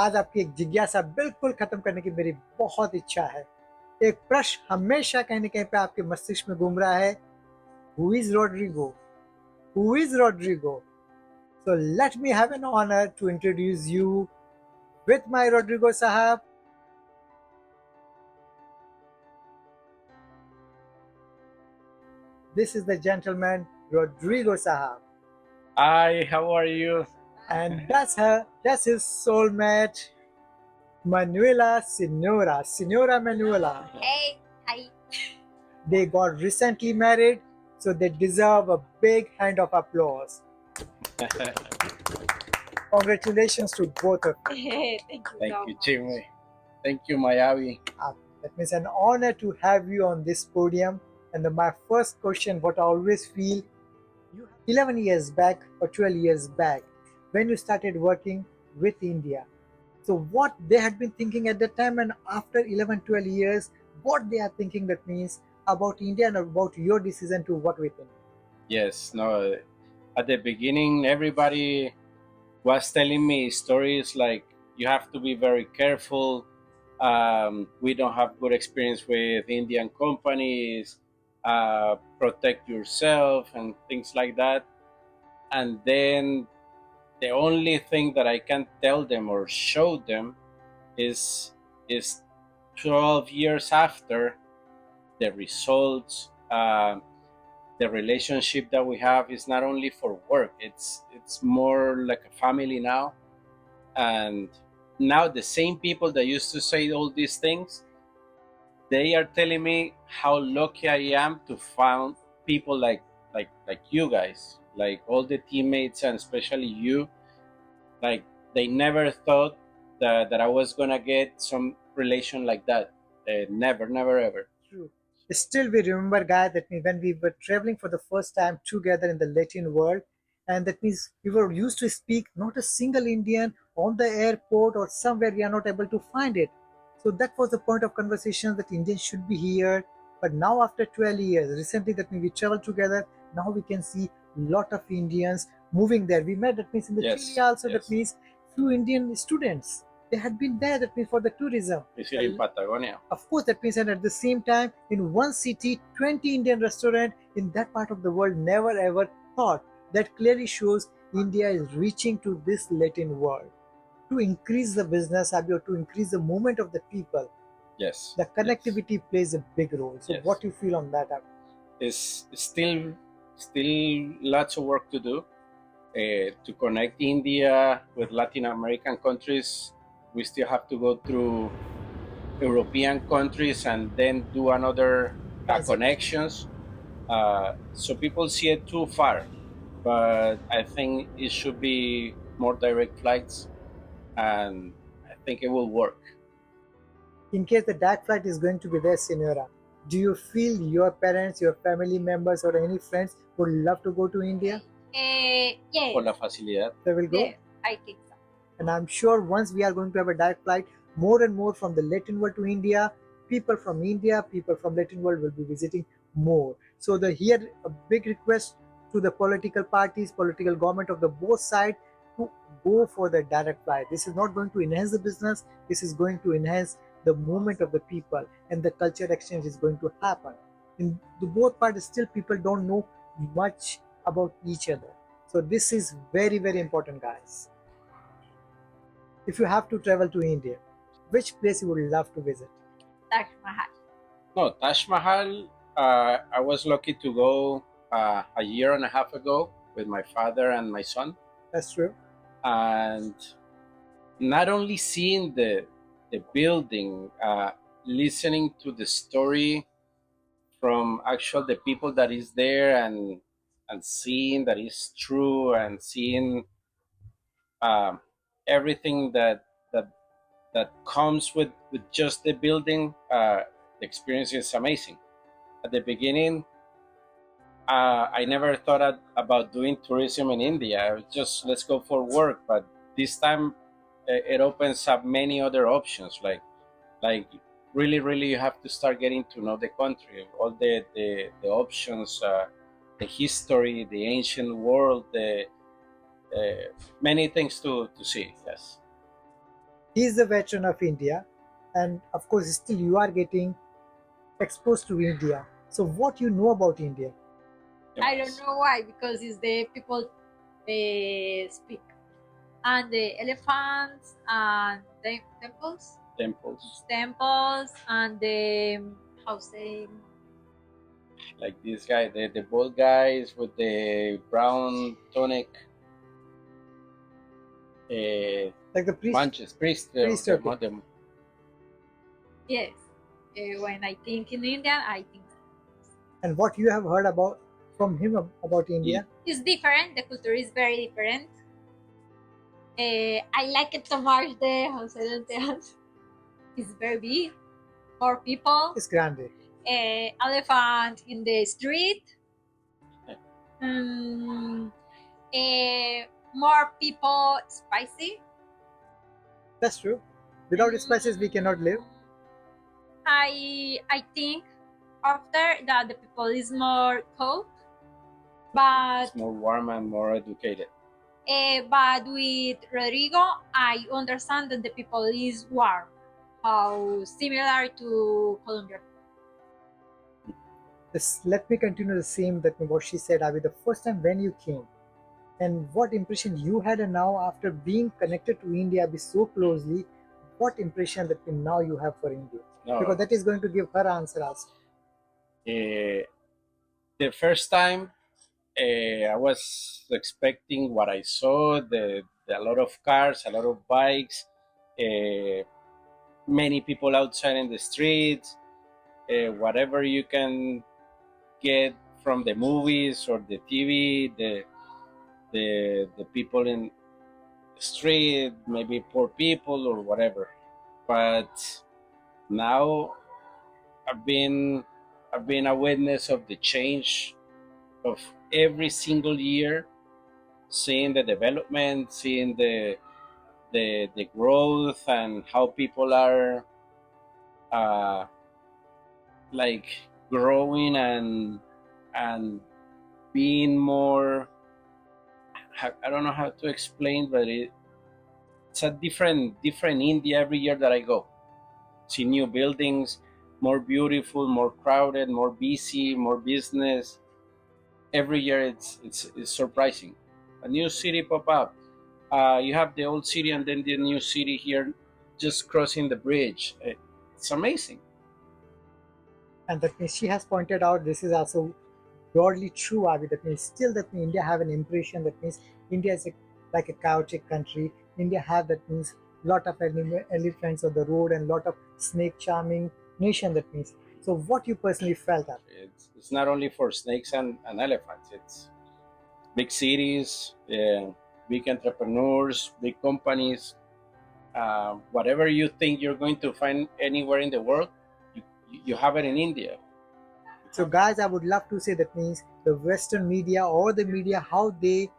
आज आपकी एक जिज्ञासा बिल्कुल खत्म करने की मेरी बहुत इच्छा है। एक प्रश्न हमेशा कहीं न कहीं पे आपके मस्तिष्क में घूम रहा है, who is Rodrigo? Who is Rodrigo? So let me have an honor to introduce you with my Rodrigo Sahab. This is the gentleman Rodrigo Sahab, Hi, how are you? and that's his soulmate Manuela Signora, Signora Manuela. Hey, hi. They got recently married, so they deserve a big hand of applause. Congratulations to both of you. Thank you. Thank so you, much. Chinmay. Thank you, Mayavi. That means an honor to have you on this podium. And my first question, what I always feel, 11 years back or 12 years back, when you started working with India, so what they had been thinking at that time, and after 11, 12 years, what they are thinking, that means about India and about your decision to work with India. Yes, no, at the beginning, everybody was telling me stories like you have to be very careful. We don't have good experience with Indian companies. Protect yourself and things like that. And then the only thing that I can tell them or show them is 12 years after the results. The relationship that we have is not only for work; it's more like a family now. And now the same people that used to say all these things, they are telling me how lucky I am to find people like you guys, like all the teammates, and especially you. Like they never thought that I was gonna get some relation like that. Never, never, ever. True. Still, we remember, guy, that means when we were traveling for the first time together in the Latin world, and that means we were used to speak not a single Indian on the airport or somewhere we are not able to find it. So that was the point of conversation that Indians should be here. But now, after 12 years, recently that means we traveled together. Now we can see lot of Indians moving there. We met, that means in the Yes, Chile also, yes. that means few Indian students. They had been there, that means for the tourism. Is it in Patagonia? Of course, that means, and at the same time, in one city, 20 Indian restaurants in that part of the world never ever thought. That clearly shows India is reaching to this Latin world to increase the business habit or to increase the movement of the people. Yes. The connectivity plays a big role. So, Yes. what you feel on that? Is still lots of work to do to connect India with Latin American countries. We still have to go through European countries and then do another connections. So people see it too far, but I think it should be more direct flights, and I think it will work. In case the direct flight is going to be there, Senora, do you feel your parents, your family members, or any friends would love to go to India? Yes. Por la facilidad. They will go? Yeah, I think so. And I'm sure once we are going to have a direct flight, more and more from the Latin world to India, people from India, people from Latin world will be visiting more. So here a big request to the political parties, political government of the both side to go for the direct flight. This is not going to enhance the business. This is going to enhance the movement of the people, and the culture exchange is going to happen. In the both parties, still people don't know much about each other. So this is very, very important, guys. If you have to travel to India, which place you would love to visit? Taj Mahal. No, Taj Mahal. I was lucky to go a year and a half ago with my father and my son, That's true. and not only seeing the building, listening to the story from actual the people that is there, and seeing that is true, and seeing everything that comes with just the building. The experience is amazing. At the beginning, I never thought about doing tourism in India. I was just, let's go for work. But this time, it opens up many other options. Like really, really, you have to start getting to know the country, all the options, the history, the ancient world, the many things to see. Yes. He's the veteran of India, and of course, still you are getting exposed to India. So, what you know about India? I don't know why, because it's the people speak. And the elephants and the temples and the how say Like this guy, the bald guys with the brown tunic, Like the priest, manches, priest, okay. yes. When I think in Indian, I think And what you have heard about from him about India? it's different. The culture is very different. I like it so much. The house is very big, more people. It's grande. Elephant in the street. More people spicy. That's true. Without spices, we cannot live. I think after that the people is more cold, but It's more warm and more educated. but with Rodrigo, I understand that the people is warm, how similar to Colombia. Let me continue the same that what she said, Abhi. The first time when you came, and what impression you had, and now after being connected to India Abhi, so closely, what impression that now you have for India? No, Because that is going to give her answer also. The first time I was expecting what I saw, a lot of cars, a lot of bikes, many people outside in the streets, whatever you can get from the movies or the TV, the people in the street, maybe poor people or whatever. But now I've been a witness of the change of every single year, seeing the development, seeing the growth and how people are like growing and being more. I don't know how to explain, but it's a different India every year that I go. See new buildings, more beautiful, more crowded, more busy, more business. Every year it's surprising. A new city pop up. You have the old city and then the new city here, just crossing the bridge. It's amazing. And that means she has pointed out this is also broadly true, Avi. That means still that means India have an impression that means India is like a chaotic country. India have that means lot of elephants on the road and lot of snake charming nation that means. So what you personally felt at? It's not only for snakes and elephants. It's big cities, big entrepreneurs, big companies. Whatever you think you're going to find anywhere in the world, you have it in India. So guys, I would love to say that means the Western media or the media how they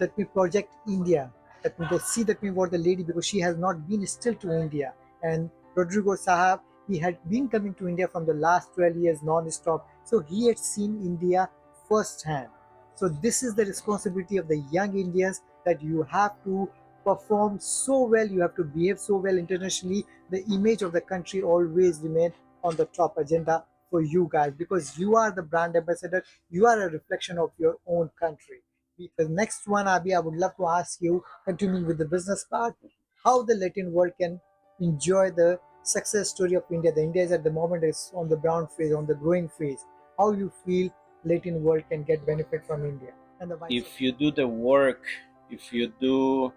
that we project India. That means they see that we what the lady because she has not been still to India. And Rodrigo Sahab, he had been coming to India from the last 12 years non-stop. So he had seen India firsthand. So this is the responsibility of the young Indians that you have to perform so well, you have to behave so well internationally. The image of the country always remain on the top agenda for you guys because you are the brand ambassador. You are a reflection of your own country. The next one, Abhi, I would love to ask you, continuing with the business part, how the Latin world can enjoy the success story of India. The India is at the moment is on the brown phase, on the growing phase. How you feel Latin world can get benefit from India and the vice versa. If you do the work, if you do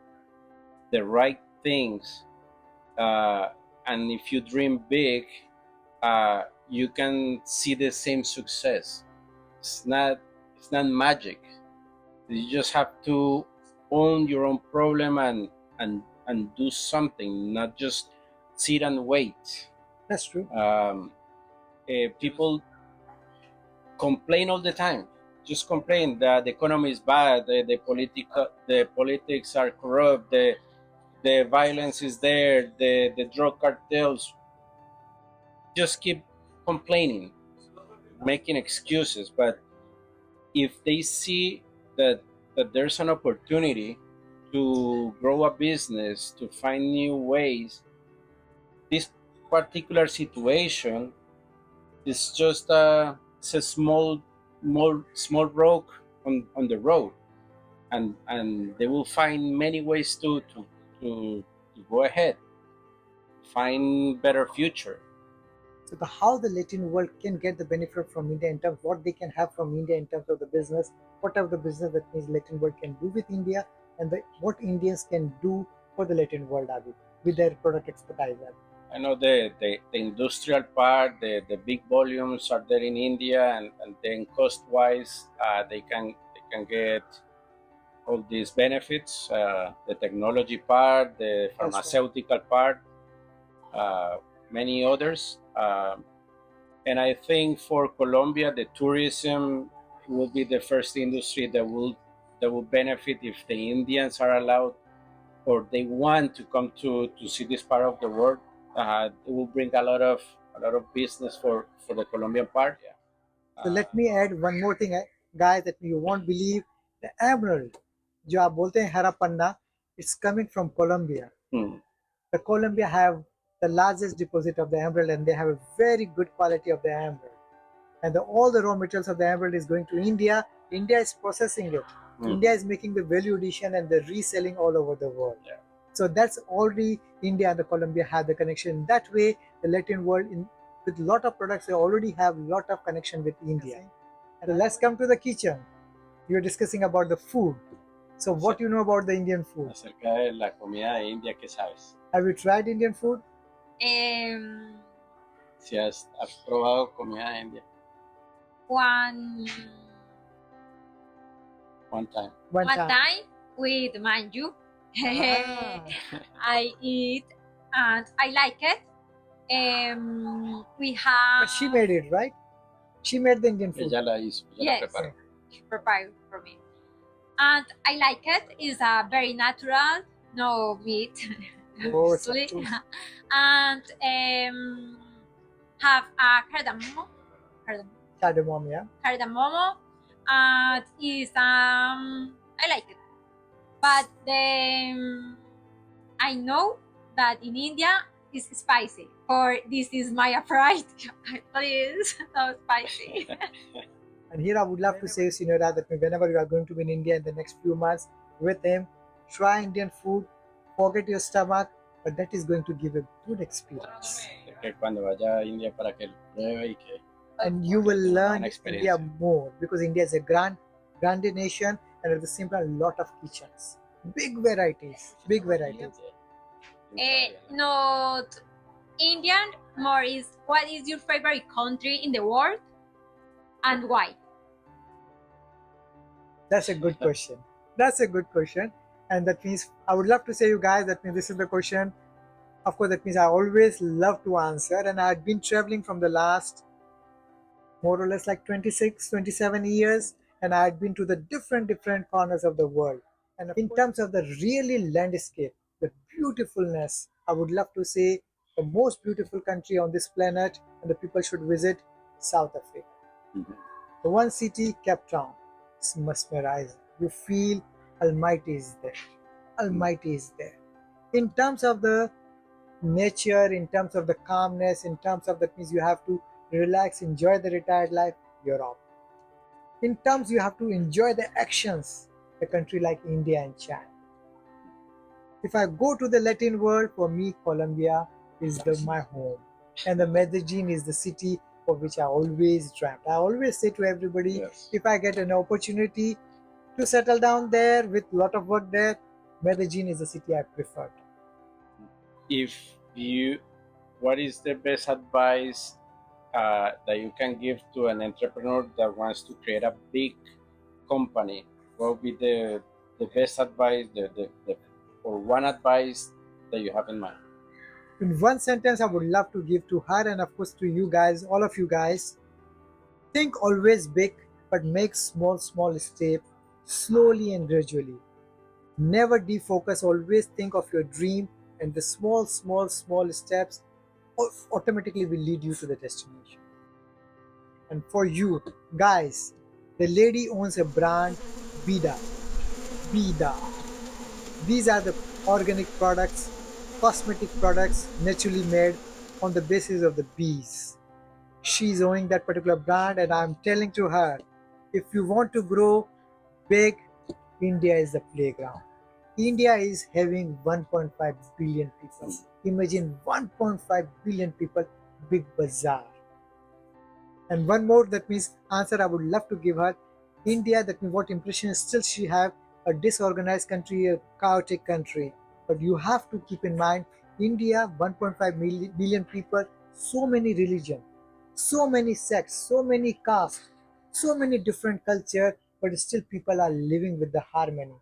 the right things, and if you dream big, you can see the same success. It's not magic. You just have to own your own problem and do something, not just sit and wait. That's true. People complain all the time. Just complain that the economy is bad, the politics are corrupt, the violence is there, the drug cartels. Just keep complaining, making excuses. But if they see that there's an opportunity, to grow a business, to find new ways. This particular situation is just it's a small rock on the road, and they will find many ways to go ahead, find better future. So how the Latin world can get the benefit from India in terms what they can have from India in terms of the business, whatever the business that means Latin world can do with India, and what Indians can do for the Latin world, Abhi, with their product expertise. I know the industrial part, the big volumes are there in India, and then cost wise, they can get all these benefits, the technology part, the pharmaceutical part, many others. And I think for Colombia, the tourism will be the first industry that will benefit if the Indians are allowed or they want to come to see this part of the world. It will bring a lot of business for the Colombian part. Yeah. So let me add one more thing, guys, that you won't believe. The emerald, जो आप बोलते हैं हरापन्ना, it's coming from Colombia. The Colombia have the largest deposit of the emerald, and they have a very good quality of the emerald. And all the raw materials of the emerald is going to India. India is processing it. India is making the value addition and the reselling all over the world. Yeah. So that's already India and the Colombia have the connection. That way, the Latin world with a lot of products, they already have a lot of connection with India. And let's come to the kitchen. You're discussing about the food. So what you know about the Indian food? Acerca de la comida de India, ¿qué sabes? Have you tried Indian food? Si has probado comida de India. One time. One time with manju. I eat and I like it. We have. But she made it, right? She made the Indian food. Ella la hizo, ella la Yes, preparó. she prepared for me, and I like it. It's very natural, no meat, Oh, it's obviously. true. And have a Cardamom, yeah. cardamomo, and is I like it, but I know that in India it's spicy. Or this is my pride. Please, no spicy. And here I would love to say, Sinora, that whenever you are going to be in India in the next few months with him, try Indian food, forget your stomach, but that is going to give a good experience. Que cuando vaya a India para que lo pruebe y que And you will learn experience. India more, because India is a grand nation, and at the same time, a lot of kitchens. Big varieties. Not Indian, more is what is your favorite country in the world and why? That's a good question. And that means I would love to say you guys, that means this is the question. Of course, that means I always love to answer, and I've been traveling from the last more or less like 26, 27 years, and I've been to the different corners of the world. And in terms of the really landscape, the beautifulness, I would love to say the most beautiful country on this planet, and the people should visit South Africa. The one city, Cape Town, is mesmerizing. You feel Almighty is there. In terms of the nature, in terms of the calmness, in terms of that means you have to relax, enjoy the retired life, Europe. In terms you have to enjoy the actions, a country like India and China. If I go to the Latin world, for me, Colombia is my home. And the Medellin is the city for which I always dreamt. I always say to everybody, if I get an opportunity to settle down there with a lot of work there, Medellin is the city I prefer. What is the best advice that you can give to an entrepreneur that wants to create a big company? What would be the best advice, or one advice that you have in mind? In one sentence, I would love to give to her, and of course to you guys, all of you guys. Think always big, but make small steps, slowly and gradually. Never defocus, always think of your dream, and the small steps automatically will lead you to the destination. And for you guys, the lady owns a brand, Vida. These are the organic products, cosmetic products naturally made on the basis of the bees. She's owning that particular brand, and I'm telling to her, if you want to grow big, India is the playground. India is having 1.5 billion people. Imagine 1.5 billion people, big bazaar. And one more, that means answer I would love to give her. India, that means what impression still she have, a disorganized country, a chaotic country. But you have to keep in mind, India, 1.5 billion people, so many religion, so many sects, so many castes, so many different culture, but still people are living with the harmony.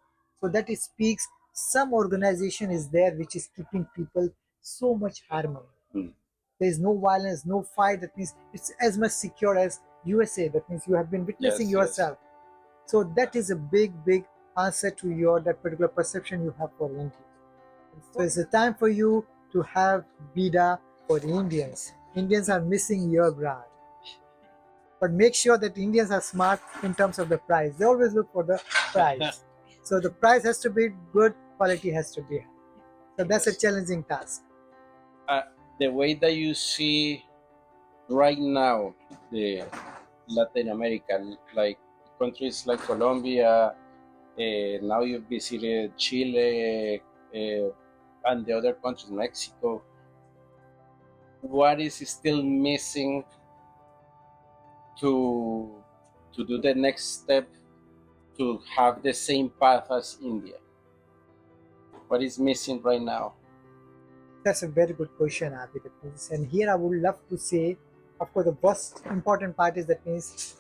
So that it speaks some organization is there which is keeping people so much harmony. There is no violence, no fight. That means it's as much secure as USA. That means you have been witnessing yourself. So that is a big answer to your that particular perception you have for India. So it's a time for you to have Bida for the Indians. Indians are missing your brand. But make sure that Indians are smart in terms of the price. They always look for the price. So the price has to be good, quality has to be high. So that's a challenging task. The way that you see right now the Latin America, like countries like Colombia, now you've visited Chile, and the other countries, Mexico. What is still missing to do the next step to have the same path as India? What is missing right now? That's a very good question, Abhi. That means, and here I would love to say, of course, the most important part is that means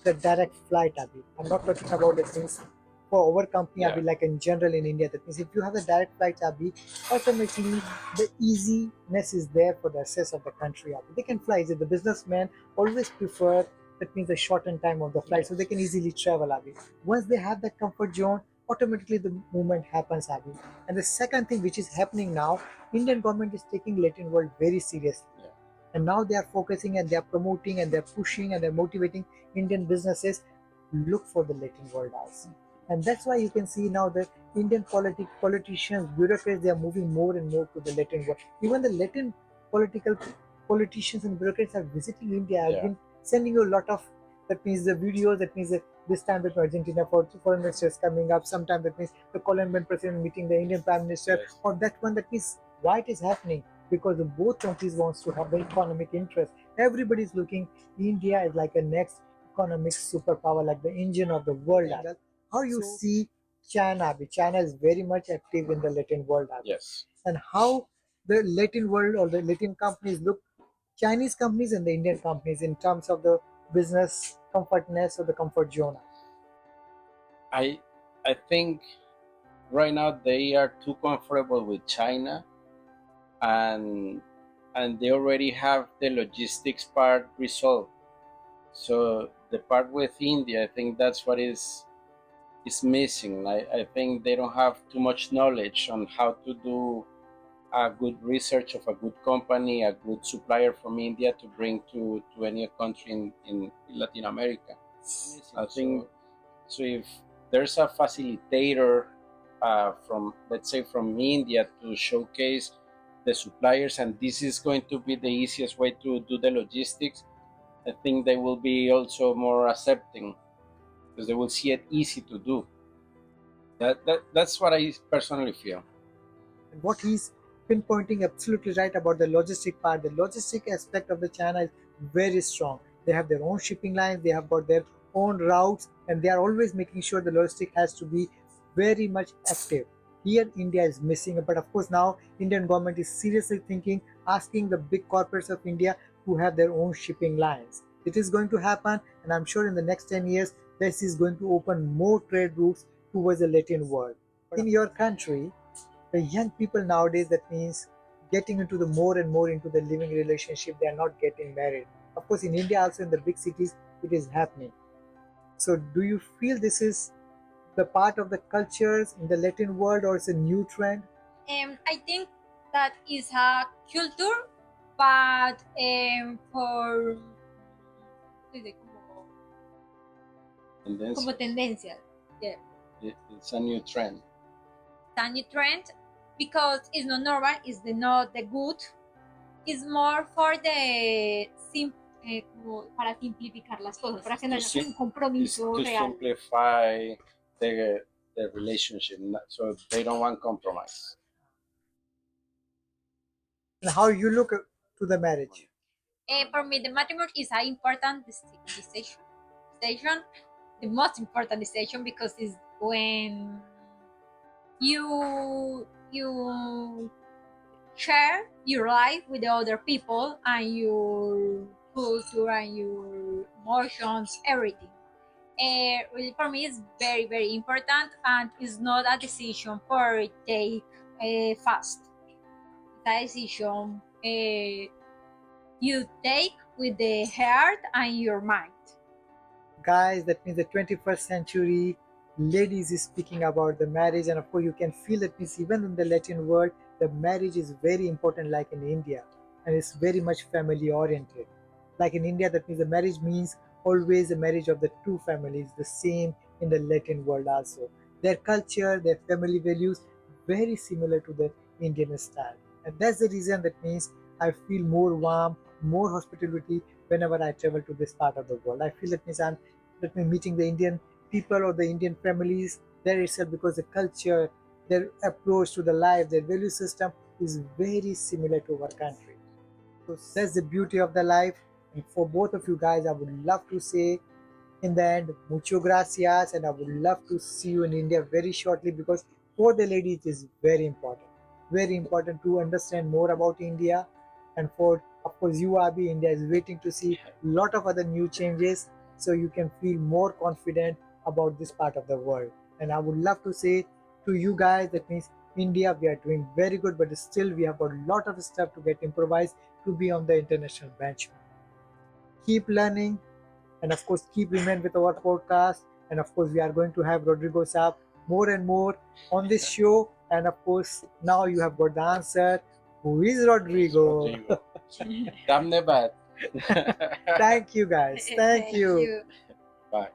the direct flight, Abhi. I'm not talking about the things for our company, Abhi, like in general in India. That means if you have a direct flight, Abhi, automatically the easiness is there for the access of the country, Abhi. They can fly. The businessmen always prefer, that means the shortened time of the flight, so they can easily travel, Abhi. Once they have that comfort zone, automatically the movement happens, Abhi. And the second thing which is happening now, Indian government is taking Latin world very seriously. And now they are focusing and they are promoting and they're pushing and they're motivating Indian businesses to look for the Latin world also. And that's why you can see now that Indian politicians, bureaucrats, they are moving more and more to the Latin world. Even the Latin politicians and bureaucrats are visiting India. I've been sending you a lot of, that means the videos, that means that this time that Argentina foreign ministers coming up, sometime that means the Colombian president meeting the Indian prime minister, or that one, that means why it is happening, because the both countries wants to have the economic interest. Everybody is looking, India is like a next economic superpower, like the engine of the world. How you see China? China is very much active in the Latin world. Yes. And how the Latin world or the Latin companies look, Chinese companies and the Indian companies in terms of the business comfortness or the comfort zone. I I think right now they are too comfortable with China, and they already have the logistics part resolved. So the part with India, I think that's what is missing. I think they don't have too much knowledge on how to do a good research of a good company, a good supplier from India to bring to any country in Latin America. I think so. If there's a facilitator from, let's say, from India to showcase the suppliers, and this is going to be the easiest way to do the logistics, I think they will be also more accepting because they will see it easy to do. That's what I personally feel. And what he's pinpointing absolutely right about the logistic part. The logistic aspect of the China is very strong. They have their own shipping lines, they have got their own routes, and they are always making sure the logistic has to be very much active. Here India is missing, but of course now Indian government is seriously thinking, asking the big corporates of India to have their own shipping lines. It is going to happen, and I'm sure in the next 10 years this is going to open more trade routes towards the Latin world. In your country, the young people nowadays, that means getting into the more and more into the living relationship, they are not getting married. Of course in India also, in the big cities, it is happening. So do you feel this is the part of the cultures in the Latin world, or it's a new trend? I think that is a culture, but for como tendencia. Yeah. It's a new trend. a new trend because it's not normal, it's not the good, it's more for the como para simplificar las cosas, para que no haya un Is compromiso to real. simplify the relationship, so they don't want compromise. And how you look to the marriage? For me, the matrimony is an important decision, the most important decision because it's when you share your life with the other people and your culture and your emotions, everything. Really, for me, it's very, very important, and it's not a decision for take fast. It's a decision you take with the heart and your mind. Guys, that means the 21st century ladies is speaking about the marriage, and of course you can feel that means even in the Latin world the marriage is very important, like in India, and it's very much family oriented. Like in India, that means the marriage means always a marriage of the two families, the same in the Latin world also. Their culture, their family values, very similar to the Indian style, and that's the reason that means I feel more warm, more hospitality whenever I travel to this part of the world. I feel that means I'm meeting the Indian people or the Indian families there itself, because the culture, their approach to the life, their value system is very similar to our country. So that's the beauty of the life. And for both of you guys, I would love to say in the end, mucho gracias, and I would love to see you in India very shortly, because for the ladies it is very important to understand more about India. And for of course you Abi, India is waiting to see a lot of other new changes, so you can feel more confident about this part of the world. And I would love to say to you guys, that means India, we are doing very good, but still we have got a lot of stuff to get improvised to be on the international benchmark. Keep learning, and of course keep remain with our podcast. And of course we are going to have Rodrigo Saab more and more on this show. And of course now you have got the answer, who is Rodrigo. Damn bad. Thank you guys, thank you. Bye.